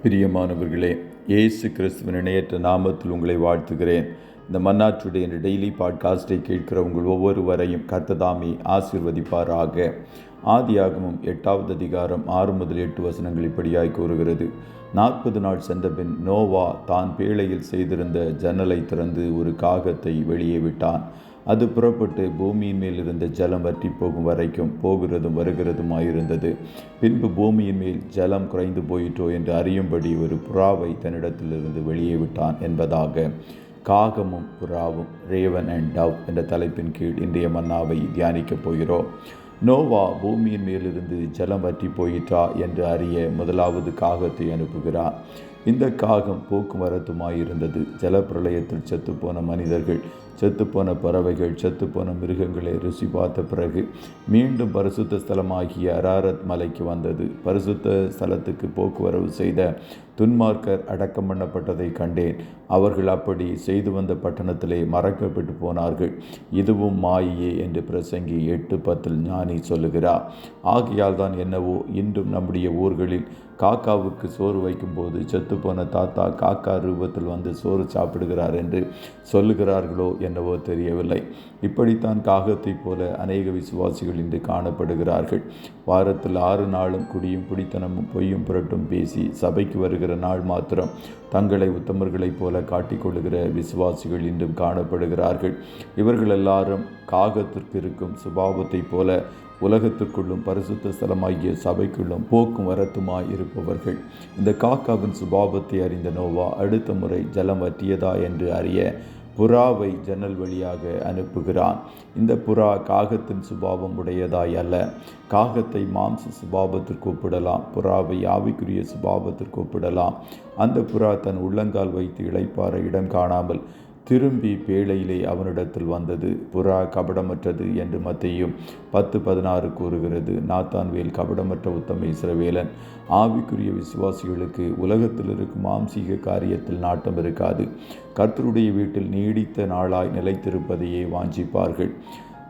பிரியமானவர்களே, இயேசு கிறிஸ்துவின் இணையற்ற நாமத்தில் உங்களை வாழ்த்துகிறேன். இந்த மன்னாற்றுடைய டெய்லி பாட்காஸ்டை கேட்கிற உங்கள் ஒவ்வொருவரையும் கர்த்தர் ஆசீர்வதிப்பாராக. ஆதியாகமம் 8வது அதிகாரம் 6 முதல் 8 வசனங்கள் இப்படியாய் கூறுகிறது. 40 நாள் சென்றபின் நோவா தான் பேழையில் செய்திருந்த ஜன்னலை திறந்து ஒரு காகத்தை வெளியே விட்டான். அது புறப்பட்டு பூமியின் மேல் இருந்த ஜலம் வற்றி போகும் வரைக்கும் போகிறதும் வருகிறதுமாயிருந்தது. பின்பு பூமியின் மேல் ஜலம் குறைந்து போயிற்றோ என்று அறியும்படி ஒரு புறாவை தன்னிடத்திலிருந்து வெளியே விட்டான் என்பதாக. காகமும் புறாவும், ரேவன் அண்ட் டவ் என்ற தலைப்பின் கீழ் இன்றைய மன்னாவை தியானிக்கப் போகிறோம். நோவா பூமியின் மேலிருந்து ஜலம் வற்றி போயிற்றா என்று அறிய முதலாவது காகத்தை அனுப்புகிறார். இந்த காகம் போக்குவரத்துமாயிருந்தது. ஜலப்பிரளயத்தில் செத்துப்போன மனிதர்கள், செத்துப்போன பறவைகள், செத்துப்போன மிருகங்களை ருசி பார்த்த பிறகு மீண்டும் பரிசுத்த ஸ்தலமாகிய அராரத் மலைக்கு வந்தது. பரிசுத்த ஸ்தலத்துக்கு போக்குவரவு செய்த துன்மார்க்கர் அடக்கம் பண்ணப்பட்டதை கண்டேன். அவர்கள் அப்படி செய்து வந்த பட்டணத்திலே மறக்கப்பட்டு போனார்கள். இதுவும் மாயே என்று பிரசங்கி 8:10 ஞானி சொல்லுகிறார். ஆகையால் தான் என்னவோ இன்றும் நம்முடைய ஊர்களில் காக்காவுக்கு சோறு வைக்கும்போது செத்துப்போன தாத்தா காக்கா ரூபத்தில் வந்து சோறு சாப்பிடுகிறார் என்று சொல்லுகிறார்களோ என்னவோ தெரியவில்லை. இப்படித்தான் காகத்தைப் போல அநேக விசுவாசிகள் இன்று காணப்படுகிறார்கள். வாரத்தில் 6 நாளும் குடியும் குடித்தனமும் பொய்யும் புரட்டும் பேசி சபைக்கு வருகிற நாள் மாத்திரம் தங்களை உத்தமர்களைப் போல காட்டிக்கொள்ளுகிற விசுவாசிகள் இன்றும் காணப்படுகிறார்கள். இவர்கள் எல்லாரும் காகத்திற்கு இருக்கும் சுபாவத்தைப் போல உலகத்திற்குள்ளும் பரிசுத்த ஸ்தலமாகிய சபைக்குள்ளும் போக்கும் வரத்துமாய் இருப்பவர்கள். இந்த காக்காவின் சுபாவத்தை அறிந்த நோவா அடுத்த முறை ஜலம் வற்றியதா என்று அறிய புறாவை ஜன்னல் வழியாக அனுப்புகிறான். இந்த புறா காகத்தின் சுபாவம் உடையதாய் அல்ல. காகத்தை மாம்ச சுபாவத்திற்கு ஒப்பிடலாம், புறாவை ஆவிக்குரிய சுபாவத்திற்கு ஒப்பிடலாம். அந்த புறா தன் உள்ளங்கால் வைத்து இளைப்பாற இடம் காணாமல் திரும்பி பேழையிலே அவனிடத்தில் வந்தது. புறா கபடமற்றது என்று மத்தேயு 10:16 கூறுகிறது. நாத்தான்வேல் கபடமற்ற உத்தம இஸ்ரவேலன். ஆவிக்குரிய விசுவாசிகளுக்கு உலகத்தில் இருக்கும் மாம்சீக காரியத்தில் நாட்டம் இருக்காது. கர்த்தருடைய வீட்டில் நீடித்த நாளாய் நிலைத்திருப்பதையே வாஞ்சிப்பார்கள்.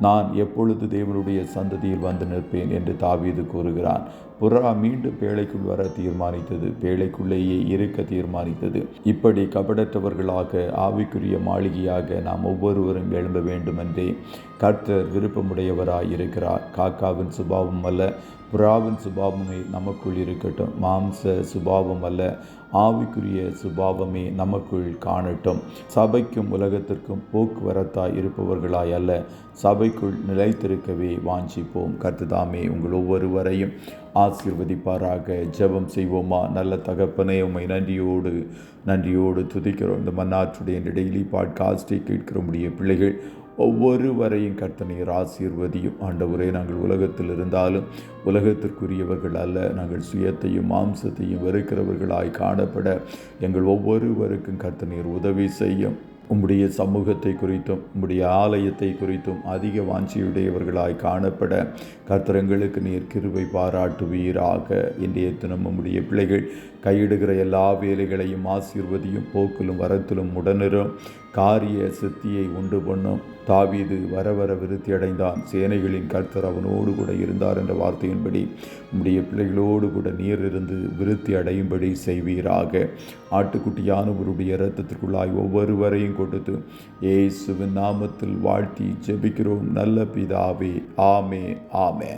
நான் எப்பொழுது தேவனுடைய சந்ததியில் வந்து நிற்பேன் என்று தாவீது கூறுகிறான். புறா மீண்டும் பேழைக்குள் வர தீர்மானித்தது. பேழைக்குள்ளேயே இருக்க தீர்மானித்தது. இப்படி கபடற்றவர்களாக ஆவிக்குரிய மாளிகையாக நாம் ஒவ்வொருவரும் எழும்ப வேண்டுமென்றே கர்த்தர் விருப்பமுடையவராய் இருக்கிறார். காக்காவின் சுபாவம் அல்ல, புறாவின் சுபாவமே நமக்குள் இருக்கட்டும். மாம்ச சுபாவம் அல்ல, ஆவிக்குரிய சுபாவமே நமக்குள் காணட்டும். சபைக்கும் உலகத்திற்கும் போக்குவரத்தாய் இருப்பவர்களாய் அல்ல, சபைக்குள் நிலைத்திருக்கவே வாஞ்சிப்போம். கர்த்தர் உங்கள் ஒவ்வொருவரையும் ஆசீர்வதிப்பாராக. ஜெபம் செய்வோமா? நல்ல தகப்பனே, உம்மை நன்றியோடு துதிக்கிறோம். இந்த மன்னாற்றுடைய டெய்லி பாட்காஸ்டை கேட்கிற முடிய பிள்ளைகள் ஒவ்வொருவரையும் கர்த்தர் ஆசீர்வதியும். ஆண்டவரே, நாங்கள் உலகத்தில் இருந்தாலும் உலகத்திற்குரியவர்கள் அல்ல. நாங்கள் சுயத்தையும் மாம்சத்தையும் வெறுக்கிறவர்களாய் காணப்பட எங்கள் ஒவ்வொருவருக்கும் கர்த்தர் உதவி செய்யும். உம்முடைய சமூகத்தை குறித்தும் உம்முடைய ஆலயத்தை குறித்தும் அதிக வாஞ்சியுடையவர்களாய் காணப்பட கர்த்தரங்களுக்கு நீர் கிருபை பாராட்டுவீராக. இன்றைய தினம் உம்முடைய பிள்ளைகள் கையிடுகிற எல்லா வேலைகளையும் ஆசீர்வதியும். போக்கிலும் வரத்திலும் உடனிரும். காரிய சித்தியை உண்டு பண்ணும். தாவீது வர விருத்தி அடைந்தான். சேனைகளின் கர்த்தர் அவனோடு கூட இருந்தார் என்ற வார்த்தையின்படி உம்முடைய பிள்ளைகளோடு கூட நீர் இருந்து விருத்தி அடையும்படி செய்வீராக. ஆட்டுக்குட்டியானவருடைய இரத்தத்திற்குள்ளாய் ஒவ்வொருவரையும் கொடுத்து இயேசுவின் நாமத்தில் வாழ்த்தி ஜெபிக்கிறோம் நல்ல பிதாவே. ஆமே.